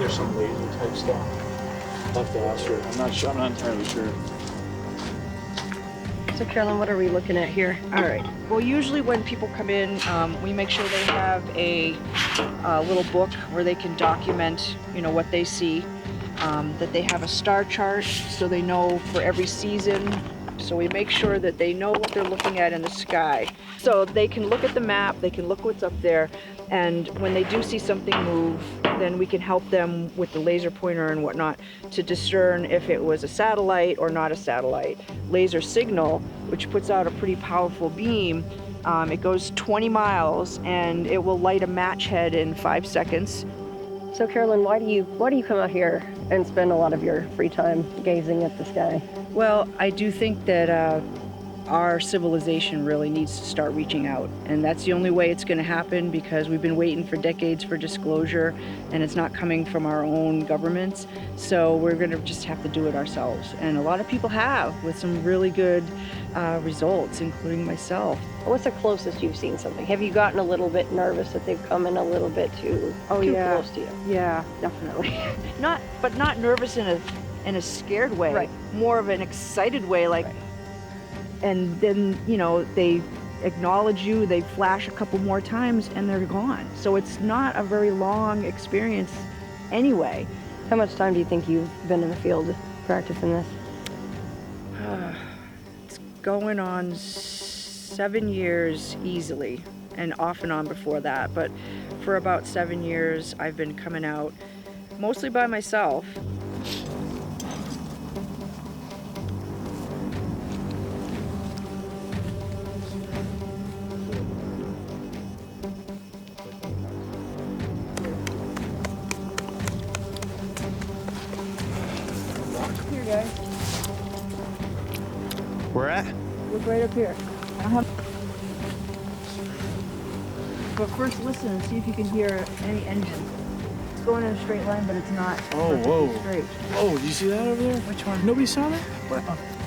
there's some laser type stuff. I'll have to ask her. I'm not sure. I'm not entirely sure. So Carolyn, what are we looking at here? All right. Well, usually when people come in, we make sure they have a little book where they can document, what they see. That they have a star chart so they know for every season. So we make sure that they know what they're looking at in the sky. So they can look at the map, they can look what's up there, and when they do see something move, then we can help them with the laser pointer and whatnot to discern if it was a satellite or not a satellite. Laser signal, which puts out a pretty powerful beam, it goes 20 miles and it will light a match head in 5 seconds. So Carolyn, why do you come out here and spend a lot of your free time gazing at the sky? Well, I do think that our civilization really needs to start reaching out, and that's the only way it's going to happen, because we've been waiting for decades for disclosure and it's not coming from our own governments. So we're going to just have to do it ourselves, and a lot of people have, with some really good results, including myself. What's the closest you've seen something? Have you gotten a little bit nervous that they've come in a little bit too close to you? Yeah, definitely. Not nervous in a scared way. Right. More of an excited way, like. Right. And then, they acknowledge you, they flash a couple more times, and they're gone. So it's not a very long experience anyway. How much time do you think you've been in the field practicing this? It's going on 7 years easily, and off and on before that. But for about 7 years, I've been coming out mostly by myself. Where at? Look right up here. But first listen and see if you can hear any engine. It's going in a straight line, but it's not perfectly straight. Oh, do you see that over there? Which one? Nobody saw that?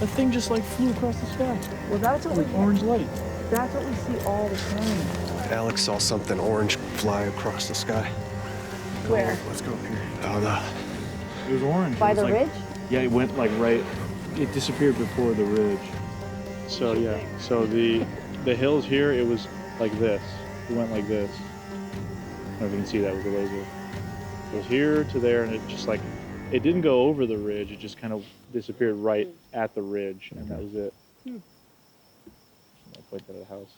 The thing just like flew across the sky. Well, that's what Like orange light. That's what we see all the time. Alex saw something orange fly across the sky. Where? Let's go up here. It was orange. By It was the ridge? Yeah, it went like right. It disappeared before the ridge. So yeah. So the hills here, it was like this. It went like this. I don't know if you can see that with the laser. It was here to there, and it just like, it didn't go over the ridge. It just kind of disappeared right at the ridge, and that was it. I'll point that at the house.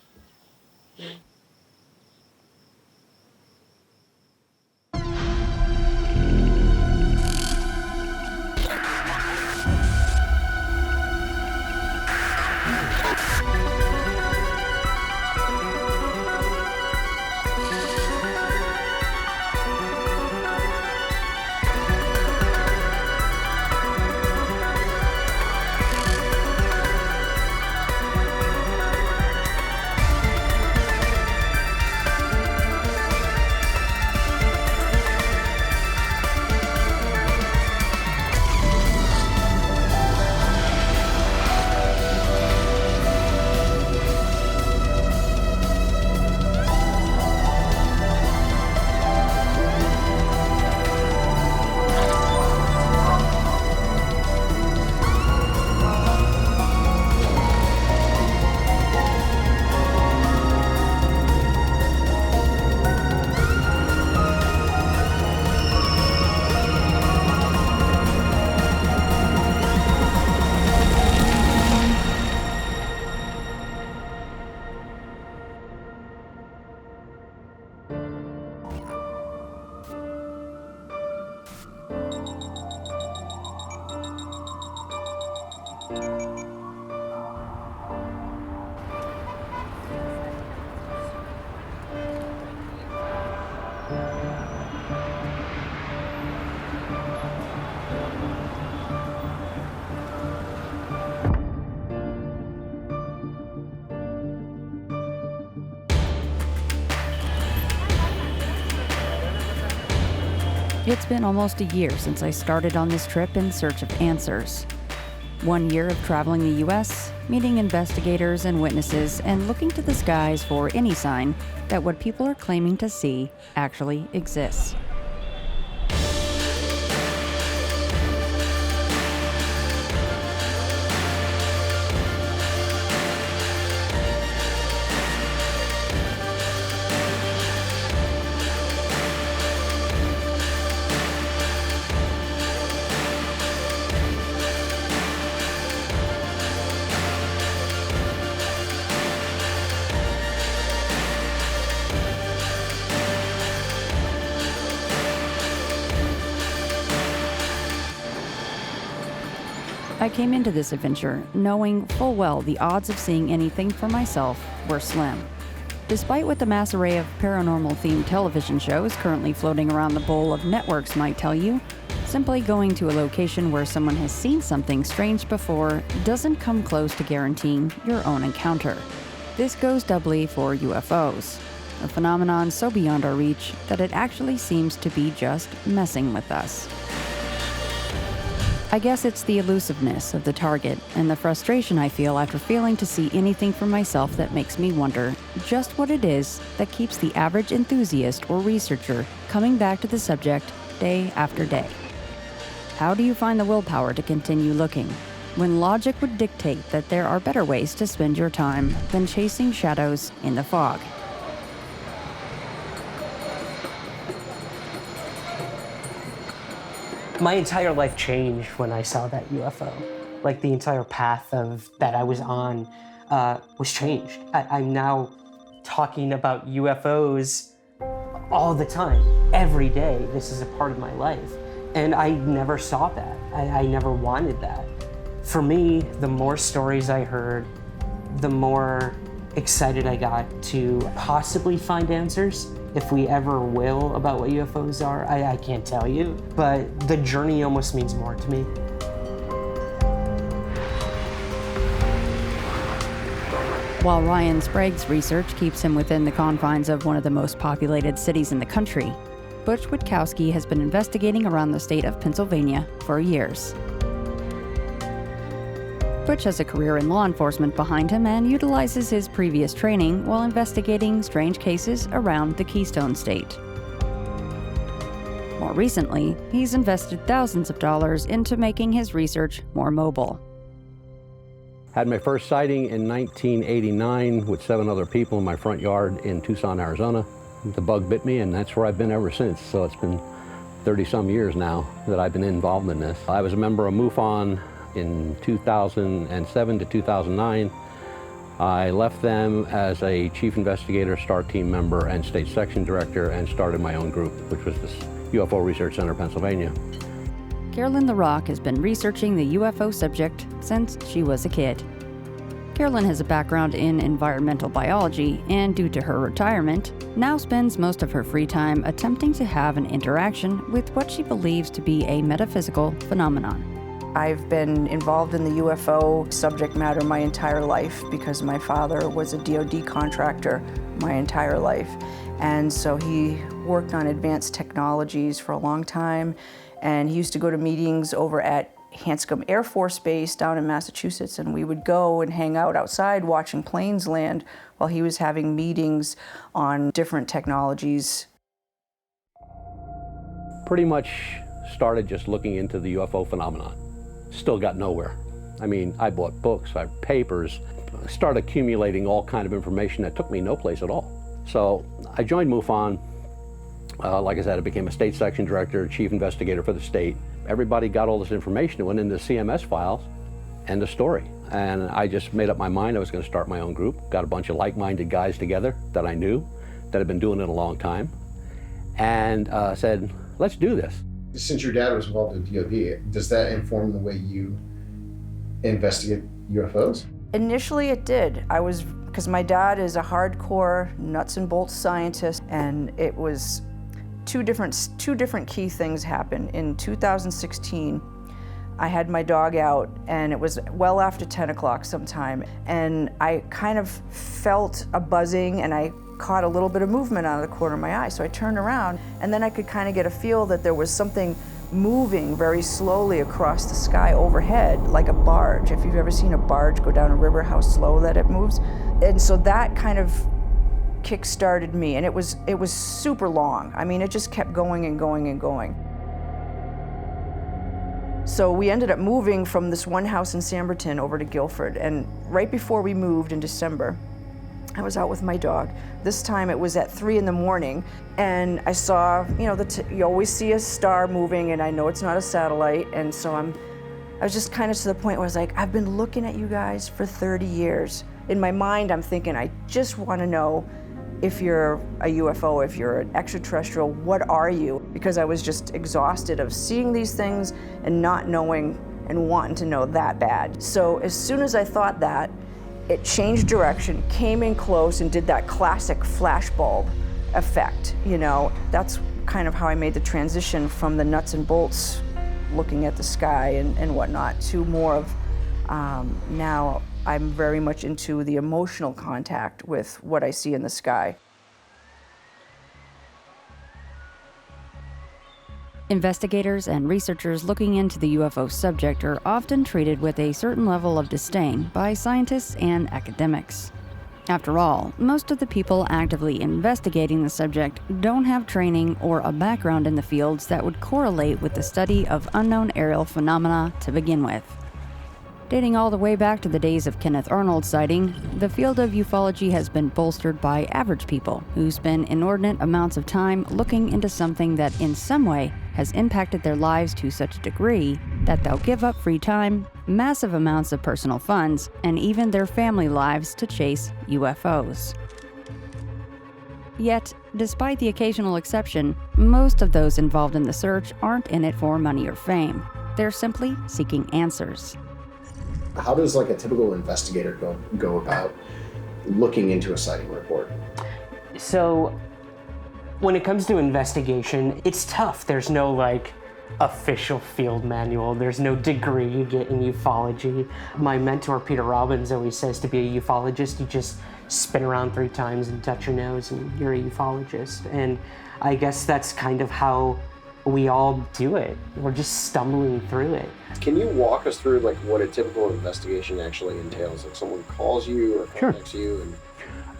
It's been almost a year since I started on this trip in search of answers. 1 year of traveling the U.S., meeting investigators and witnesses, and looking to the skies for any sign that what people are claiming to see actually exists. I came into this adventure knowing full well the odds of seeing anything for myself were slim. Despite what the mass array of paranormal-themed television shows currently floating around the bowl of networks might tell you, simply going to a location where someone has seen something strange before doesn't come close to guaranteeing your own encounter. This goes doubly for UFOs, a phenomenon so beyond our reach that it actually seems to be just messing with us. I guess it's the elusiveness of the target and the frustration I feel after failing to see anything for myself that makes me wonder just what it is that keeps the average enthusiast or researcher coming back to the subject day after day. How do you find the willpower to continue looking when logic would dictate that there are better ways to spend your time than chasing shadows in the fog? My entire life changed when I saw that UFO. Like the entire path that I was on was changed. I'm now talking about UFOs all the time, every day. This is a part of my life. And I never saw that. I never wanted that. For me, the more stories I heard, the more excited I got to possibly find answers. If we ever will about what UFOs are, I can't tell you, but the journey almost means more to me. While Ryan Sprague's research keeps him within the confines of one of the most populated cities in the country, Butch Witkowski has been investigating around the state of Pennsylvania for years. Butch has a career in law enforcement behind him and utilizes his previous training while investigating strange cases around the Keystone State. More recently, he's invested thousands of dollars into making his research more mobile. Had my first sighting in 1989 with 7 other people in my front yard in Tucson, Arizona. The bug bit me, and that's where I've been ever since. So it's been 30-some years now that I've been involved in this. I was a member of MUFON in 2007 to 2009. I left them as a chief investigator, STAR team member, and state section director, and started my own group, which was this UFO Research Center, Pennsylvania. Carolyn LaRock has been researching the UFO subject since she was a kid. Carolyn has a background in environmental biology and, due to her retirement, now spends most of her free time attempting to have an interaction with what she believes to be a metaphysical phenomenon. I've been involved in the UFO subject matter my entire life because my father was a DoD contractor my entire life. And so he worked on advanced technologies for a long time, and he used to go to meetings over at Hanscom Air Force Base down in Massachusetts, and we would go and hang out outside watching planes land while he was having meetings on different technologies. Pretty much started just looking into the UFO phenomenon. Still got nowhere. I mean, I bought books, I papers, started accumulating all kind of information that took me no place at all. So I joined MUFON. Like I said, I became a state section director, chief investigator for the state. Everybody got all this information. It went into CMS files, end of story. And I just made up my mind I was going to start my own group. Got a bunch of like-minded guys together that I knew, that had been doing it a long time, and said, let's do this. Since your dad was involved in DoD, does that inform the way you investigate UFOs? Initially it did. Because my dad is a hardcore nuts and bolts scientist, and it was two different key things happened. In 2016, I had my dog out, and it was well after 10 o'clock sometime, and I kind of felt a buzzing, and I caught a little bit of movement out of the corner of my eye. So I turned around, and then I could kind of get a feel that there was something moving very slowly across the sky overhead, like a barge. If you've ever seen a barge go down a river, how slow that it moves. And so that kind of kick-started me, and it was super long. I mean, it just kept going and going and going. So we ended up moving from this one house in Samberton over to Guilford, and right before we moved in December, I was out with my dog. This time it was at 3 in the morning, and I saw, you always see a star moving, and I know it's not a satellite, and so I was just kind of to the point where I was like, I've been looking at you guys for 30 years. In my mind, I'm thinking, I just want to know if you're a UFO, if you're an extraterrestrial, what are you? Because I was just exhausted of seeing these things and not knowing and wanting to know that bad. So as soon as I thought that, it changed direction, came in close, and did that classic flashbulb effect. You know, that's kind of how I made the transition from the nuts and bolts, looking at the sky and whatnot, to more of now I'm very much into the emotional contact with what I see in the sky. Investigators and researchers looking into the UFO subject are often treated with a certain level of disdain by scientists and academics. After all, most of the people actively investigating the subject don't have training or a background in the fields that would correlate with the study of unknown aerial phenomena to begin with. Dating all the way back to the days of Kenneth Arnold's sighting, the field of ufology has been bolstered by average people who spend inordinate amounts of time looking into something that in some way has impacted their lives to such a degree that they'll give up free time, massive amounts of personal funds, and even their family lives to chase UFOs. Yet, despite the occasional exception, most of those involved in the search aren't in it for money or fame. They're simply seeking answers. How does like a typical investigator go about looking into a sighting report? So when it comes to investigation, it's tough. There's no like official field manual. There's no degree you get in ufology. My mentor, Peter Robbins, always says to be a ufologist, you just spin around 3 times and touch your nose and you're a ufologist. And I guess that's kind of how we all do it. We're just stumbling through it. Can you walk us through like what a typical investigation actually entails? Like someone calls you or contacts you and...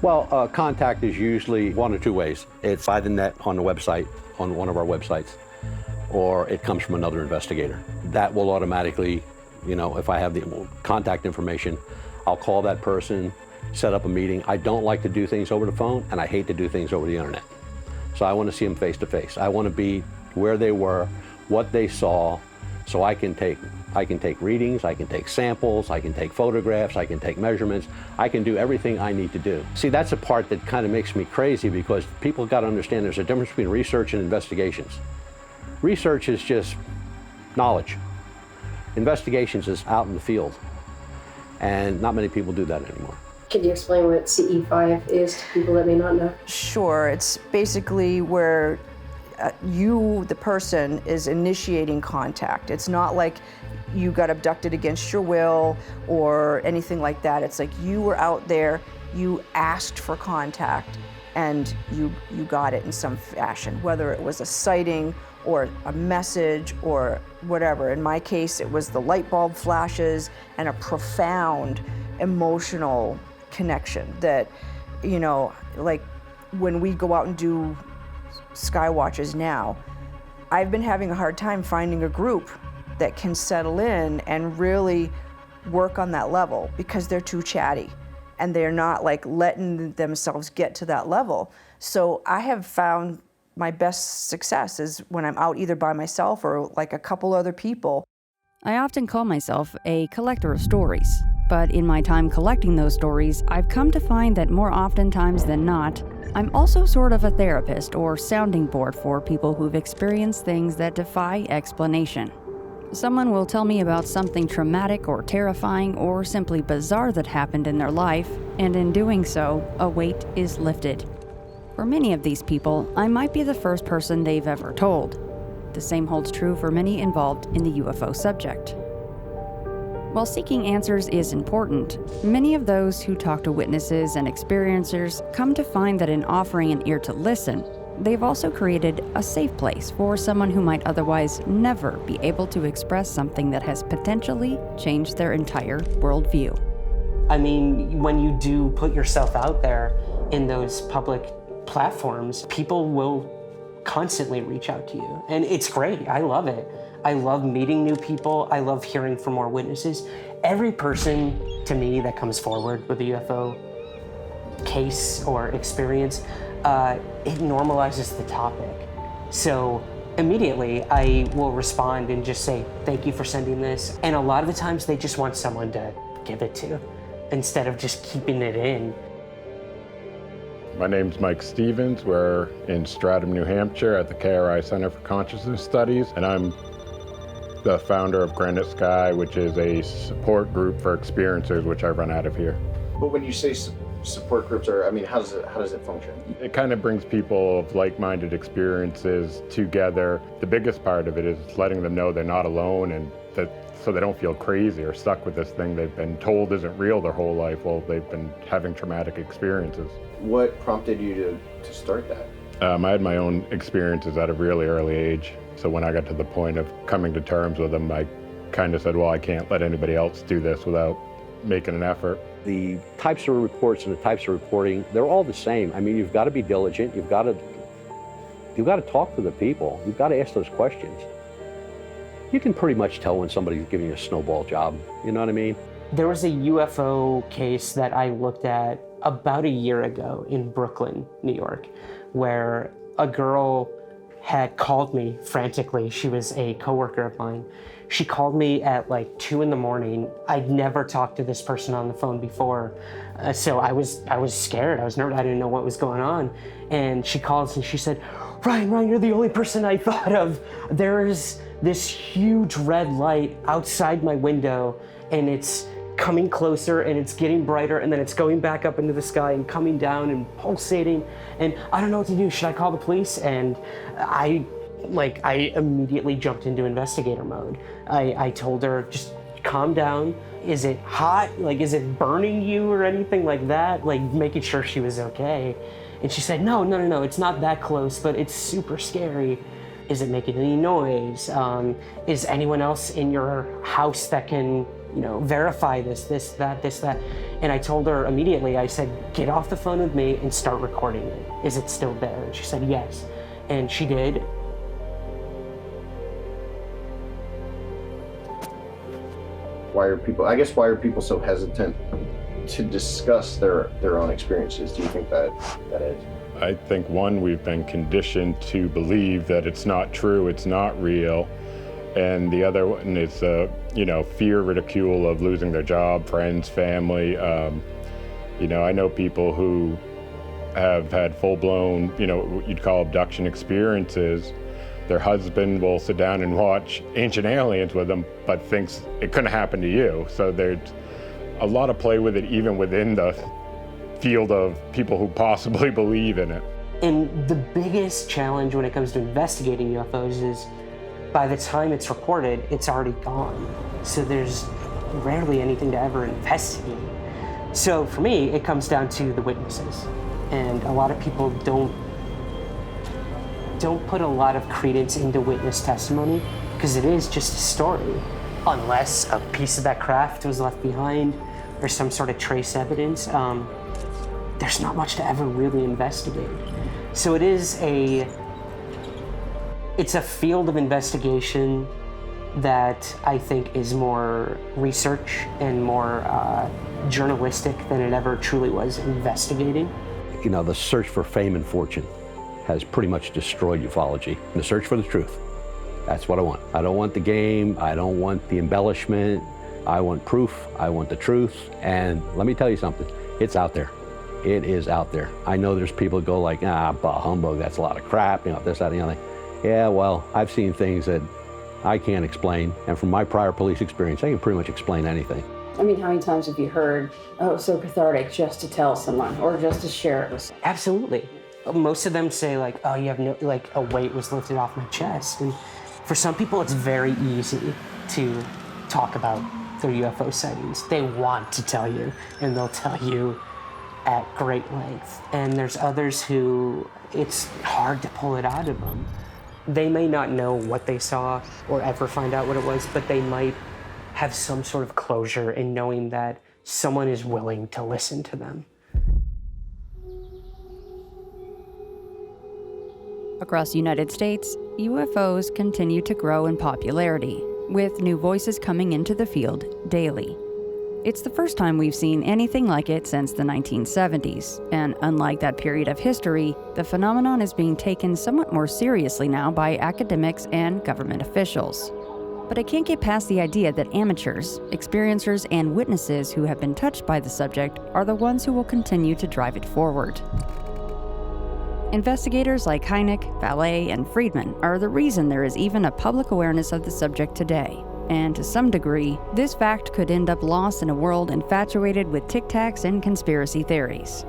Well, contact is usually one or two ways. It's by the net on the website, on one of our websites, or it comes from another investigator. That will automatically, you know, if I have the contact information, I'll call that person, set up a meeting. I don't like to do things over the phone, and I hate to do things over the internet. So I want to see them face to face. I want to be where they were, what they saw, so I can take readings, I can take samples, I can take photographs, I can take measurements, I can do everything I need to do. See, that's a part that kind of makes me crazy because people got to understand there's a difference between research and investigations. Research is just knowledge. Investigations is out in the field, and not many people do that anymore. Could you explain what CE5 is to people that may not know? Sure, it's basically where you, the person, is initiating contact. It's not like you got abducted against your will or anything like that. It's like you were out there, you asked for contact, and you got it in some fashion, whether it was a sighting or a message or whatever. In my case, it was the light bulb flashes and a profound emotional connection that, you know, like when we go out and do Skywatches now, I've been having a hard time finding a group that can settle in and really work on that level because they're too chatty and they're not like letting themselves get to that level. So I have found my best success is when I'm out either by myself or like a couple other people. I often call myself a collector of stories, but in my time collecting those stories, I've come to find that more oftentimes than not, I'm also sort of a therapist or sounding board for people who've experienced things that defy explanation. Someone will tell me about something traumatic or terrifying or simply bizarre that happened in their life, and in doing so, a weight is lifted. For many of these people, I might be the first person they've ever told. The same holds true for many involved in the UFO subject. While seeking answers is important, many of those who talk to witnesses and experiencers come to find that in offering an ear to listen, they've also created a safe place for someone who might otherwise never be able to express something that has potentially changed their entire worldview. I mean, when you do put yourself out there in those public platforms, people will constantly reach out to you. And it's great. I love it. I love meeting new people. I love hearing from more witnesses. Every person, to me, that comes forward with a UFO case or experience, it normalizes the topic. So immediately, I will respond and just say, thank you for sending this. And a lot of the times, they just want someone to give it to, instead of just keeping it in. My name's Mike Stevens. We're in Stratham, New Hampshire at the KRI Center for Consciousness Studies, and I'm the founder of Granite Sky, which is a support group for experiencers, which I run out of here. But when you say support groups, how does it function? It kind of brings people of like-minded experiences together. The biggest part of it is letting them know they're not alone, and that so they don't feel crazy or stuck with this thing they've been told isn't real their whole life while they've been having traumatic experiences. What prompted you to start that? I had my own experiences at a really early age. So when I got to the point of coming to terms with them, I kind of said, well, I can't let anybody else do this without making an effort. The types of reports and the types of reporting, they're all the same. I mean, you've got to be diligent. You've got to talk to the people. You've got to ask those questions. You can pretty much tell when somebody's giving you a snowball job. You know what I mean? There was a UFO case that I looked at about a year ago in Brooklyn, New York, where a girl had called me frantically. She was a coworker of mine. She called me at like 2 a.m. I'd never talked to this person on the phone before. So I was scared. I was nervous. I didn't know what was going on. And she calls and she said, Ryan, you're the only person I thought of. There is this huge red light outside my window, and it's coming closer and it's getting brighter, and then it's going back up into the sky and coming down and pulsating, and I don't know what to do. Should I call the police? And I immediately jumped into investigator mode. I told her, just calm down. Is it hot? Like, is it burning you or anything like that? Like, making sure she was okay. And she said, no, it's not that close, but it's super scary. Is it making any noise? Is anyone else in your house that can, verify this, that? And I told her immediately, I said, get off the phone with me and start recording it. Is it still there? And she said, yes. And she did. Why are people so hesitant to discuss their own experiences? Do you think that is? I think one, we've been conditioned to believe that it's not true, it's not real. And the other one is, fear, ridicule of losing their job, friends, family. I know people who have had full-blown, what you'd call abduction experiences. Their husband will sit down and watch Ancient Aliens with them, but thinks it couldn't happen to you. So there's a lot of play with it, even within the field of people who possibly believe in it. And the biggest challenge when it comes to investigating UFOs is by the time it's reported, it's already gone. So there's rarely anything to ever investigate. So for me, it comes down to the witnesses. And a lot of people don't put a lot of credence into witness testimony because it is just a story. Unless a piece of that craft was left behind or some sort of trace evidence, there's not much to ever really investigate. So it's a field of investigation that I think is more research and more journalistic than it ever truly was investigating. The search for fame and fortune has pretty much destroyed ufology. The search for the truth. That's what I want. I don't want the game. I don't want the embellishment. I want proof. I want the truth. And let me tell you something. It's out there. It is out there. I know there's people who go like, bah humbug, that's a lot of crap, this, that, and the other thing. Yeah, well, I've seen things that I can't explain. And from my prior police experience, I can pretty much explain anything. I mean, how many times have you heard, oh, it's so cathartic just to tell someone or just to share it with someone? Absolutely. Most of them say like, oh, you have no, like a weight was lifted off my chest. And for some people, it's very easy to talk about their UFO sightings. They want to tell you, and they'll tell you at great length. And there's others who it's hard to pull it out of them. They may not know what they saw or ever find out what it was, but they might have some sort of closure in knowing that someone is willing to listen to them. Across the United States, UFOs continue to grow in popularity, with new voices coming into the field daily. It's the first time we've seen anything like it since the 1970s, and unlike that period of history, the phenomenon is being taken somewhat more seriously now by academics and government officials. But I can't get past the idea that amateurs, experiencers, and witnesses who have been touched by the subject are the ones who will continue to drive it forward. Investigators like Hynek, Vallée, and Friedman are the reason there is even a public awareness of the subject today. And to some degree, this fact could end up lost in a world infatuated with tic tacs and conspiracy theories.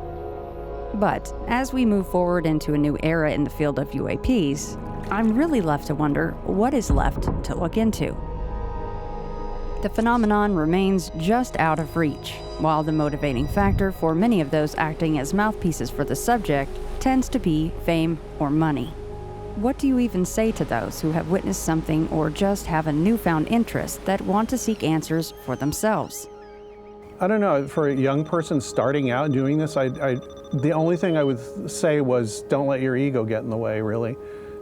But as we move forward into a new era in the field of UAPs, I'm really left to wonder what is left to look into. The phenomenon remains just out of reach, while the motivating factor for many of those acting as mouthpieces for the subject tends to be fame or money. What do you even say to those who have witnessed something or just have a newfound interest that want to seek answers for themselves? I don't know, for a young person starting out doing this, the only thing I would say was don't let your ego get in the way, really.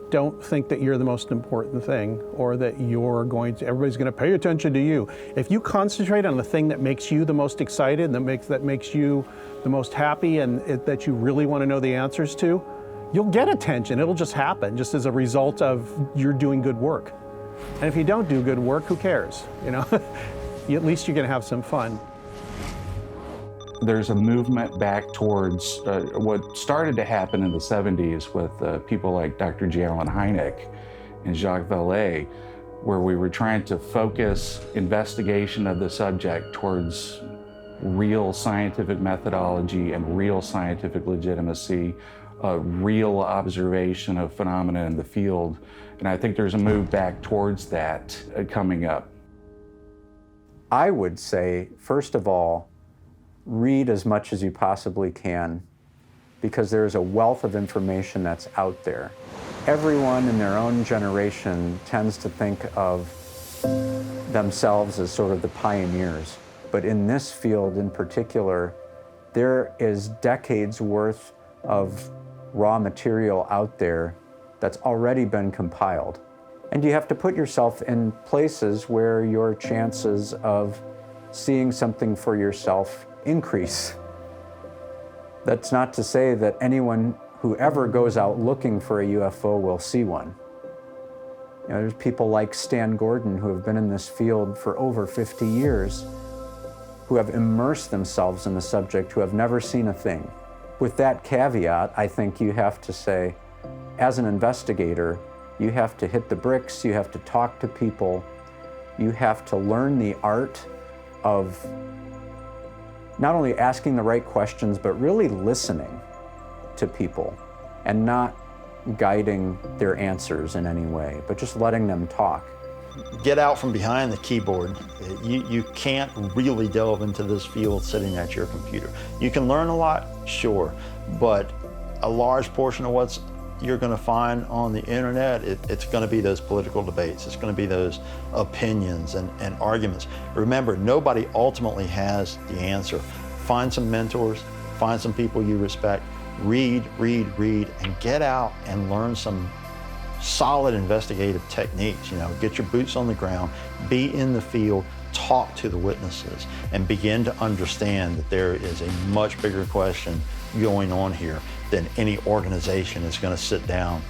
Don't think that you're the most important thing or that everybody's going to pay attention to you. If you concentrate on the thing that makes you the most excited, that makes you the most happy and that you really want to know the answers to, you'll get attention. It'll just happen, just as a result of you're doing good work. And if you don't do good work, who cares? You know, at least you're going to have some fun. There's a movement back towards what started to happen in the 70s with people like Dr. J. Allen Hynek and Jacques Vallée, where we were trying to focus investigation of the subject towards real scientific methodology and real scientific legitimacy, real observation of phenomena in the field. And I think there's a move back towards that coming up. I would say, first of all, read as much as you possibly can, because there is a wealth of information that's out there. Everyone in their own generation tends to think of themselves as sort of the pioneers. But in this field in particular, there is decades worth of raw material out there that's already been compiled. And you have to put yourself in places where your chances of seeing something for yourself increase. That's not to say that anyone who ever goes out looking for a UFO will see one. You know, there's people like Stan Gordon who have been in this field for over 50 years, who have immersed themselves in the subject, who have never seen a thing. With that caveat, I think you have to say, as an investigator, you have to hit the bricks, you have to talk to people, you have to learn the art of not only asking the right questions, but really listening to people and not guiding their answers in any way, but just letting them talk. Get out from behind the keyboard. You can't really delve into this field sitting at your computer. You can learn a lot, sure, but a large portion of what's you're going to find on the internet, it's going to be those political debates. It's going to be those opinions and arguments. Remember, nobody ultimately has the answer. Find some mentors, find some people you respect, read, and get out and learn some solid investigative techniques. You know, get your boots on the ground, be in the field, talk to the witnesses, and begin to understand that there is a much bigger question going on here than any organization is going to sit down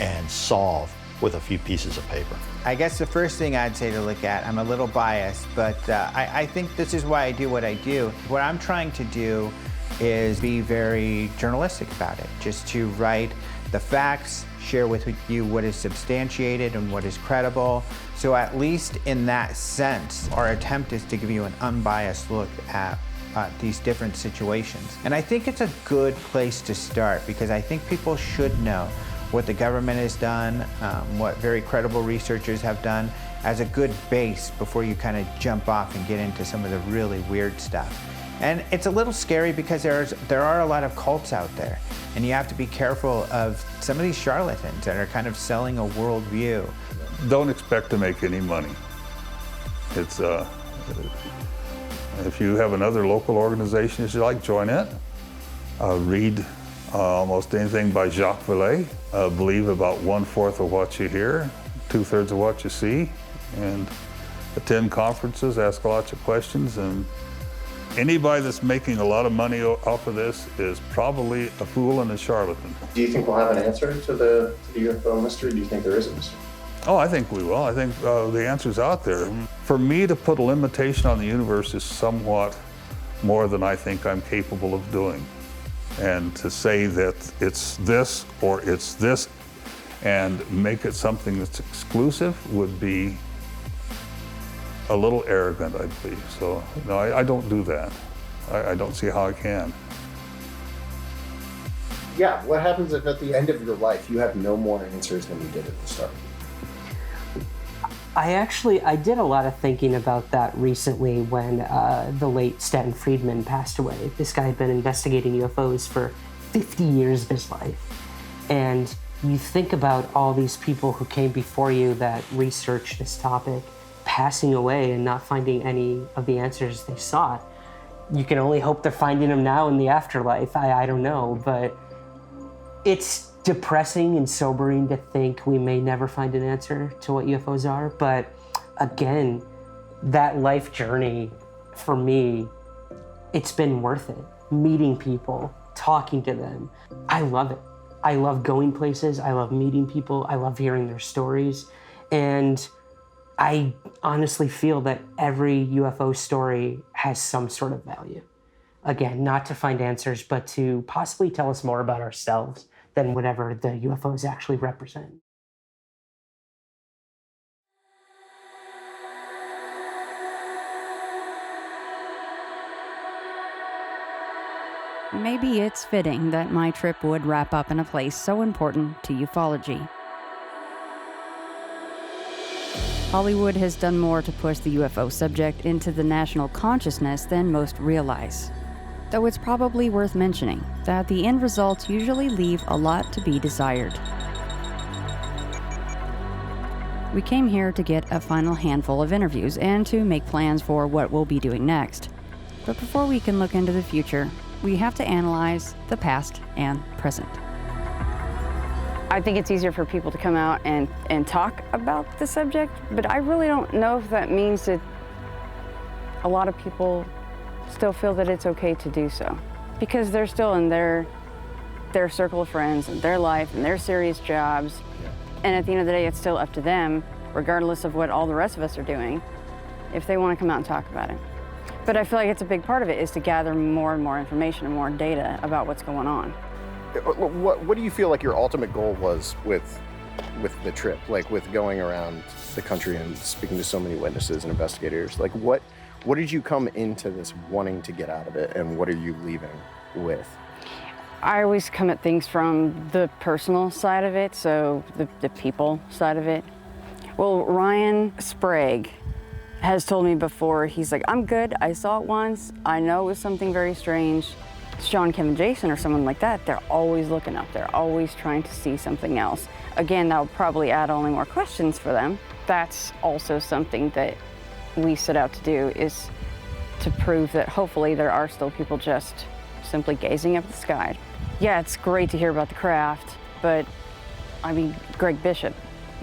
and solve with a few pieces of paper. I guess the first thing I'd say to look at, I'm a little biased, but I think this is why I do what I do. What I'm trying to do is be very journalistic about it, just to write the facts, share with you what is substantiated and what is credible. So at least in that sense, our attempt is to give you an unbiased look at these different situations. And I think it's a good place to start, because I think people should know what the government has done, what very credible researchers have done, as a good base before you kind of jump off and get into some of the really weird stuff. And it's a little scary because there are a lot of cults out there, and you have to be careful of some of these charlatans that are kind of selling a worldview. Don't expect to make any money. It's if you have another local organization that you like, join it. Read almost anything by Jacques Vallée. Believe about 1/4 of what you hear, 2/3 of what you see, and attend conferences, ask lots of questions. And anybody that's making a lot of money off of this is probably a fool and a charlatan. Do you think we'll have an answer to the UFO mystery? Do you think there is a mystery? Oh, I think we will. I think the answer's out there. For me to put a limitation on the universe is somewhat more than I think I'm capable of doing. And to say that it's this or it's this and make it something that's exclusive would be a little arrogant, I believe. So, no, I don't do that. I don't see how I can. Yeah, what happens if at the end of your life you have no more answers than you did at the start? I did a lot of thinking about that recently when the late Stanton Friedman passed away. This guy had been investigating UFOs for 50 years of his life. And you think about all these people who came before you that researched this topic, passing away and not finding any of the answers they sought. You can only hope they're finding them now in the afterlife. I don't know, but it's depressing and sobering to think we may never find an answer to what UFOs are. But again, that life journey, for me, it's been worth it. Meeting people, talking to them. I love it. I love going places. I love meeting people. I love hearing their stories. And I honestly feel that every UFO story has some sort of value. Again, not to find answers, but to possibly tell us more about ourselves than whatever the UFOs actually represent. Maybe it's fitting that my trip would wrap up in a place so important to ufology. Hollywood has done more to push the UFO subject into the national consciousness than most realize. Though it's probably worth mentioning that the end results usually leave a lot to be desired. We came here to get a final handful of interviews and to make plans for what we'll be doing next. But before we can look into the future, we have to analyze the past and present. I think it's easier for people to come out and talk about the subject, but I really don't know if that means that a lot of people still feel that it's okay to do so, because they're still in their circle of friends and their life and their serious jobs. And at the end of the day, it's still up to them, regardless of what all the rest of us are doing, if they want to come out and talk about it. But I feel like it's a big part of it is to gather more and more information and more data about what's going on. What do you feel like your ultimate goal was with the trip, like with going around the country and speaking to so many witnesses and investigators? Like what did you come into this wanting to get out of it, and what are you leaving with? I always come at things from the personal side of it, so the people side of it. Well, Ryan Sprague has told me before, he's like, I'm good, I saw it once, I know it was something very strange. Sean, Kevin, Jason, or someone like that, they're always looking up, they're always trying to see something else. Again, that will probably add only more questions for them. That's also something that we set out to do, is to prove that hopefully there are still people just simply gazing up at the sky. Yeah, it's great to hear about the craft, but I mean, Greg Bishop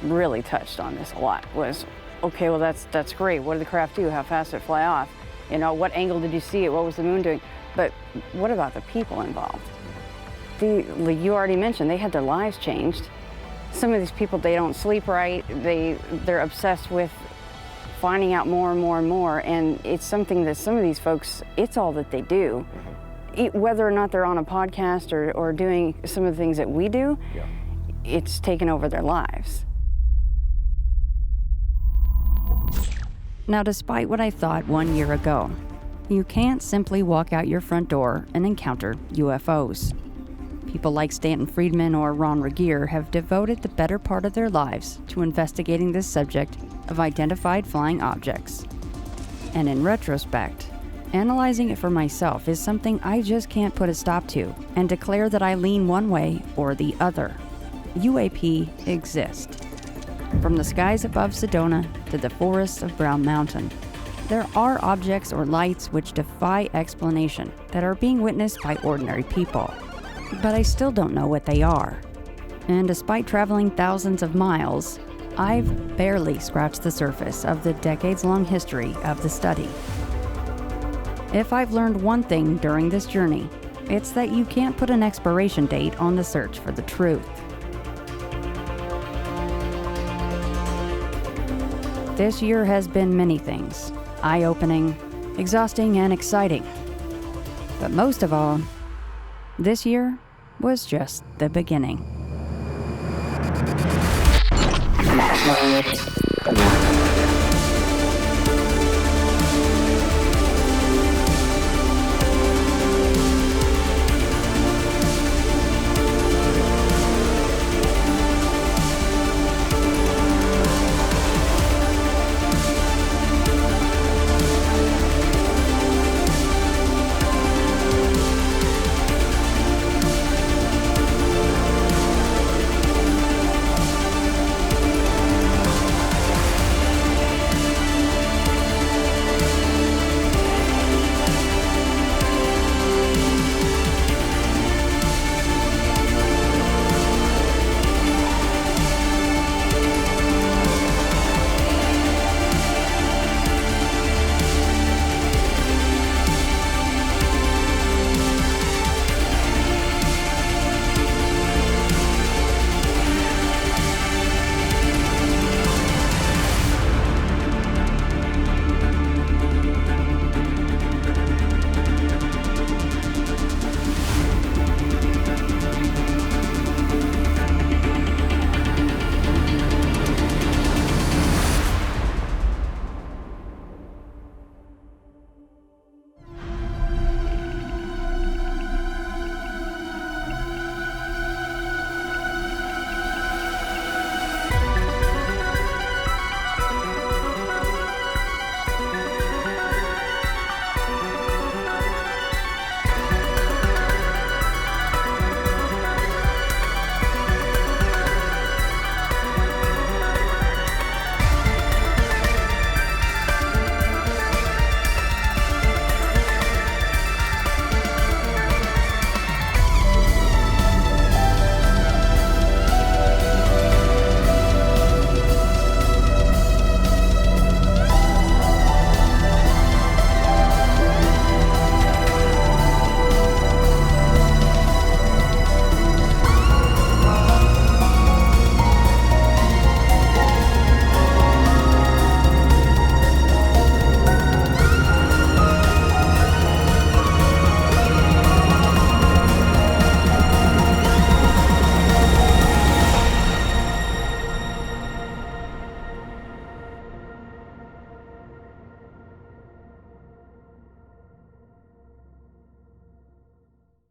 really touched on this a lot, was, okay, well that's great, what did the craft do? How fast did it fly off? You know, what angle did you see it? What was the moon doing? But what about the people involved? Like you already mentioned, they had their lives changed. Some of these people, they don't sleep right, they're obsessed with finding out more and more and more, and it's something that some of these folks, it's all that they do. Whether or not they're on a podcast or doing some of the things that we do, it's taken over their lives. Now, despite what I thought 1 year ago, you can't simply walk out your front door and encounter UFOs. People like Stanton Friedman or Ron Regier have devoted the better part of their lives to investigating this subject of identified flying objects. And in retrospect, analyzing it for myself is something I just can't put a stop to and declare that I lean one way or the other. UAP exist. From the skies above Sedona to the forests of Brown Mountain, there are objects or lights which defy explanation that are being witnessed by ordinary people. But I still don't know what they are. And despite traveling thousands of miles, I've barely scratched the surface of the decades-long history of the study. If I've learned one thing during this journey, it's that you can't put an expiration date on the search for the truth. This year has been many things, eye-opening, exhausting, and exciting. But most of all, This year was just the beginning.